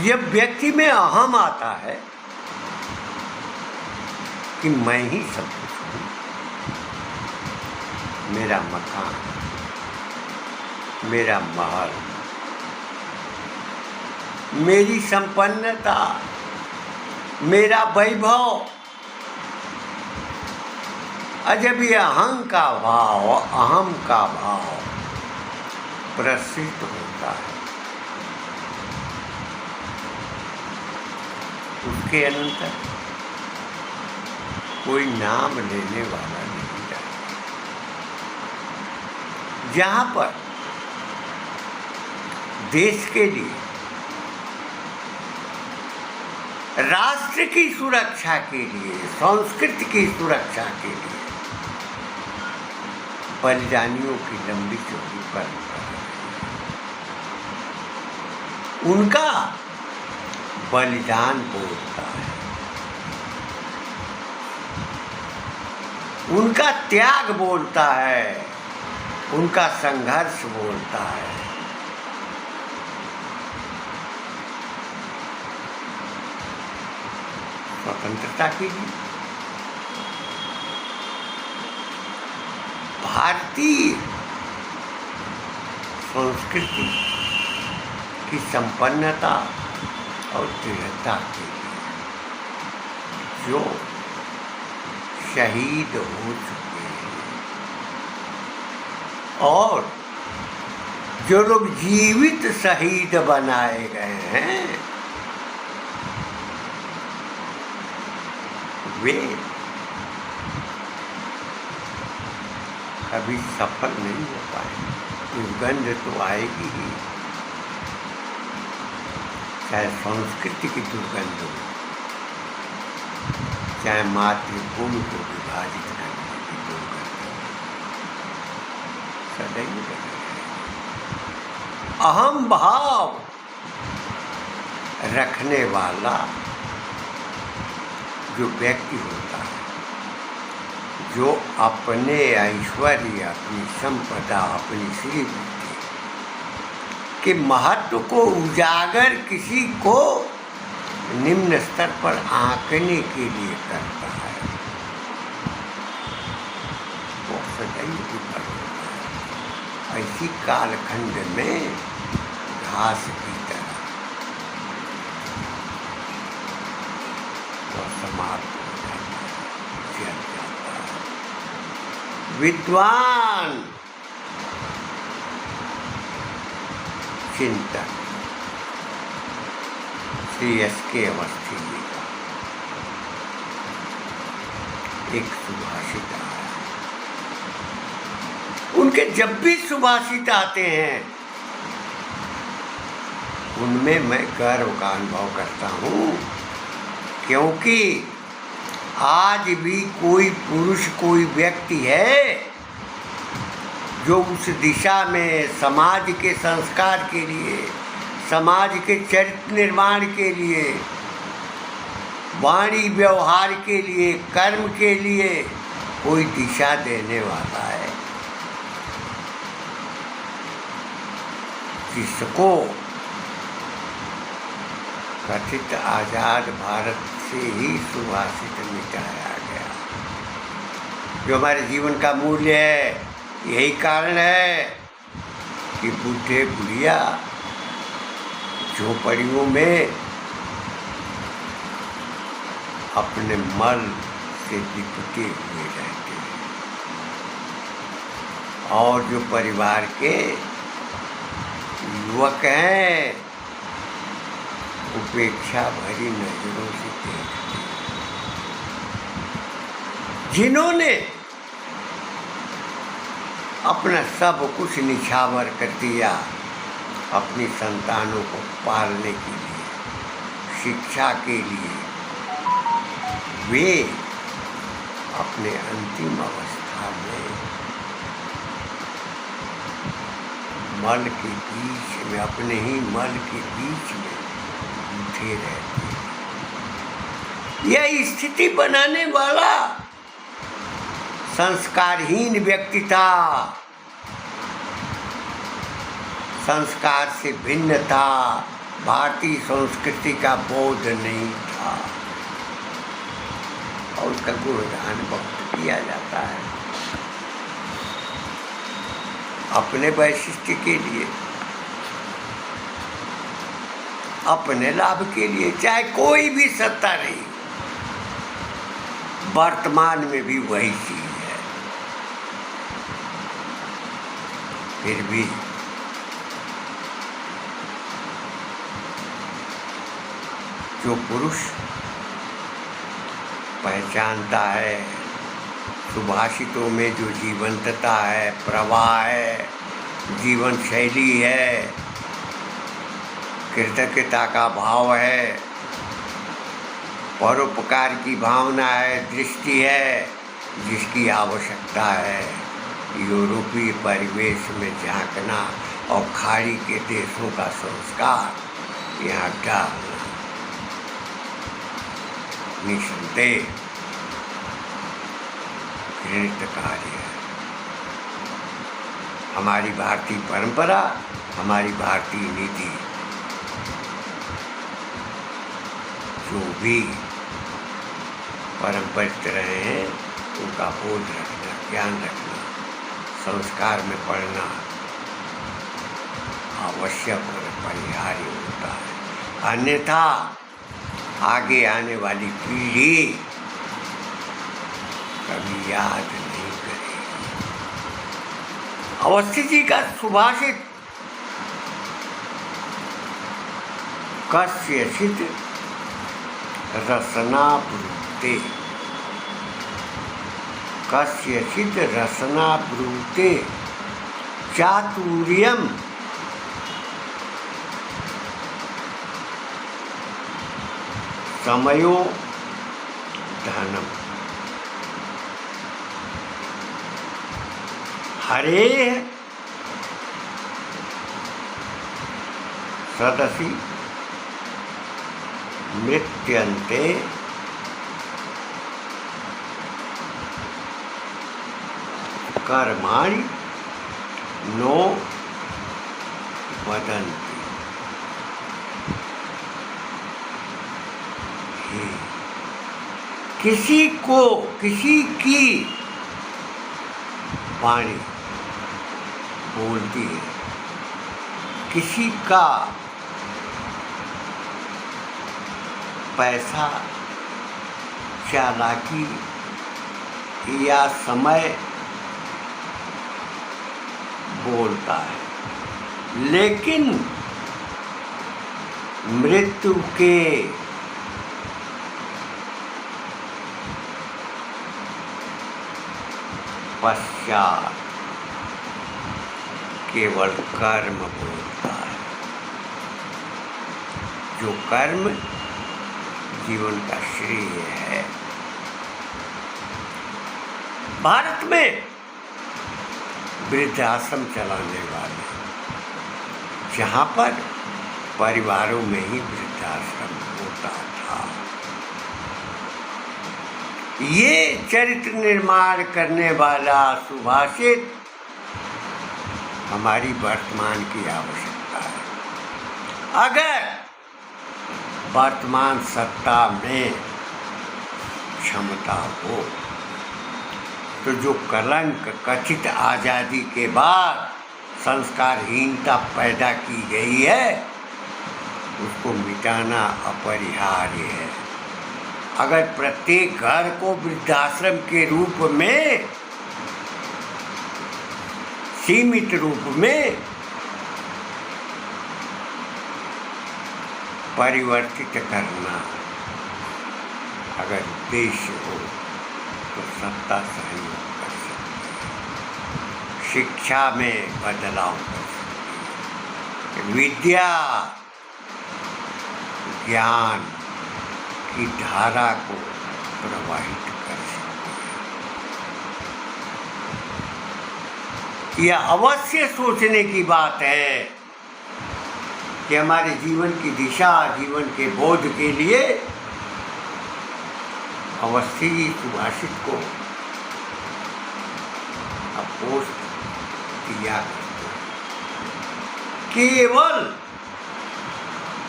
जब व्यक्ति में अहम आता है कि मैं ही सब कुछ हूँ, मेरा मकान, मेरा महल, मेरी संपन्नता, मेरा वैभव, जब ये अहं का भाव, अहम का भाव प्रसिद्ध होता है, उसके अनंतर कोई नाम लेने वाला नहीं रहा। जहाँ पर देश के लिए, राष्ट्र की सुरक्षा के लिए, संस्कृति की सुरक्षा के लिए बलिदानियों की लंबी चौड़ी परंपरा, उनका बलिदान बोलता है, उनका त्याग बोलता है, उनका संघर्ष बोलता है। स्वतंत्रता के लिए भारतीय संस्कृति की संपन्नता और दृढ़ता के लिए जो शहीद हो चुके हैं और जो लोग जीवित शहीद बनाए गए हैं, वे कभी सफल नहीं हो पाए। दुर्गंध तो आएगी ही, चाहे संस्कृति की दुर्गंध हो, चाहे मातृभूमि को विभाजित करने की दुर्गंध हो, सदैव बनी। अहम भाव रखने वाला जो व्यक्ति होता है, जो अपने ऐश्वर्य, अपनी संपदा, अपनी श्रीबुद्धि के महत्व को उजागर किसी को निम्न स्तर पर आंकने के लिए करता है, वो सदैव विफल होता है। ऐसी कालखंड में घास की तरह वो समाप्त हो जाता है, जल जाता है। विद्वान चिंतन श्री एस.के. अवस्थी जी का एक सुभाषित आया। उनके जब भी सुभाषित आते हैं, उनमें मैं गर्व का अनुभव करता हूँ, क्योंकि आज भी कोई पुरुष, कोई व्यक्ति है जो उस दिशा में समाज के संस्कार के लिए, समाज के चरित्र निर्माण के लिए, वाणी व्यवहार के लिए, कर्म के लिए कोई दिशा देने वाला है, जिसको कथित आजाद भारत से ही सुभाषित मिटाया गया। जो हमारे जीवन का मूल्य है, यही कारण है कि बूढ़े बुढ़िया झोपड़ियों में अपने मल से लिपटे हुए रहते हैं और जो परिवार के युवक हैं, उपेक्षा भरी नजरों से देखते हैं। जिन्होंने अपना सब कुछ निछावर कर दिया अपनी संतानों को पालने के लिए, शिक्षा के लिए, वे अपने अंतिम अवस्था में मल के बीच में, अपने ही मल के बीच में उठे रहते हैं। यह स्थिति बनाने वाला संस्कारहीन व्यक्ति था, संस्कार से भिन्न था, भारतीय संस्कृति का बोध नहीं था और उसका गुणगान बहुत किया जाता है अपने वैशिष्ट्य के लिए, अपने लाभ के लिए। चाहे कोई भी सत्ता रही, वर्तमान में भी वही चीज है। फिर भी जो पुरुष पहचानता है, सुभाषितों में जो जीवंतता है, प्रवाह है, जीवन शैली है, कृतज्ञता का भाव है, परोपकार की भावना है, दृष्टि है, जिसकी आवश्यकता है यूरोपीय परिवेश में झांकना और खाड़ी के देशों का संस्कार यहाँ डालना निसंदेह घृणित कार्य है। हमारी भारतीय परंपरा, हमारी भारतीय नीति, जो भी परंपरित रहे हैं उनका बोध रखना, ज्ञान रखना, संस्कार में पढ़ना आवश्यक और अपरिहार्य होता है। अन्यथा आगे आने वाली पीढ़ी कभी याद नहीं करेगी। अवस्थी जी का सुभाषित कस्यचित् रसना ब्रूते, कस्यचित् रसना ब्रूते चातुर्यम् समयो धनम। हरे सदसि मृत्यन्ते कर्माणि नो वदन्ति। किसी को, किसी की वाणी बोलती है, किसी का पैसा, चालाकी या समय बोलता है, लेकिन मृत्यु के पश्चात केवल कर्म बोलता है। जो कर्म जीवन का श्रेय है। भारत में वृद्धाश्रम चलाने वाले, जहाँ पर परिवारों में ही वृद्धाश्रम होता था, ये चरित्र निर्माण करने वाला सुभाषित हमारी वर्तमान की आवश्यकता है। अगर वर्तमान सत्ता में क्षमता हो तो जो कलंक कथित आज़ादी के बाद संस्कारहीनता पैदा की गई है उसको मिटाना अपरिहार्य है। अगर प्रत्येक घर को वृद्धाश्रम के रूप में, सीमित रूप में परिवर्तित करना अगर उद्देश्य हो तो सत्ता सहयोग कर सकती है, शिक्षा में बदलाव कर सकती है, विद्या ज्ञान की धारा को प्रवाहित कर सकती है। यह अवश्य सोचने की बात है कि हमारे जीवन की दिशा, जीवन के बोध के लिए अवस्थी सुभाषित को अपोष किया। केवल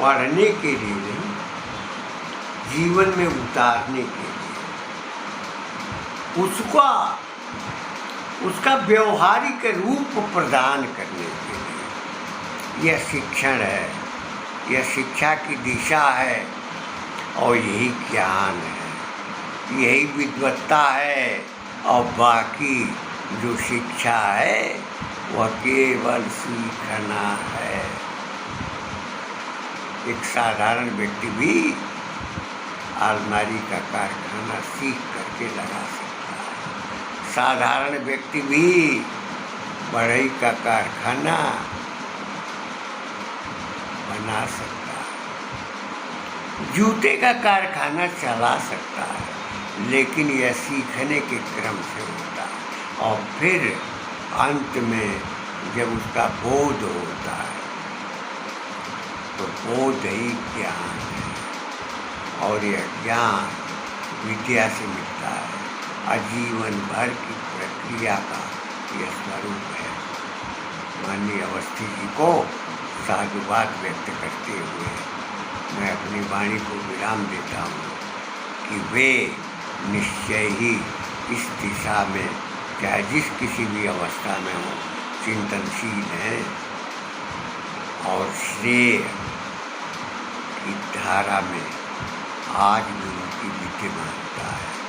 पढ़ने के लिए नहीं, जीवन में उतारने के लिए, उसका व्यवहारिक रूप प्रदान करने के लिए यह शिक्षण है, यह शिक्षा की दिशा है और यही ज्ञान है, यही विद्वत्ता है। और बाकी जो शिक्षा है वह केवल सीखना है। एक साधारण व्यक्ति भी अलमारी का कारखाना सीख करके लगा सकता है। साधारण व्यक्ति भी बढ़ई का कारखाना बना सकता है, जूते का कारखाना चला सकता है, लेकिन यह सीखने के क्रम से होता है। और फिर अंत में जब उसका बोध होता है तो बोध ही ज्ञान है, और यह ज्ञान विद्या से मिलता है। आजीवन भर की प्रक्रिया का यह स्वरूप है। माननीय अवस्थी जी को साधुवाद व्यक्त करते हुए मैं अपनी वाणी को विराम देता हूँ कि वे निश्चय ही इस दिशा में, चाहे जिस किसी भी अवस्था में हो, चिंतनशील हैं और श्रेय की धारा में आज भी उनकी विद्यमानता है।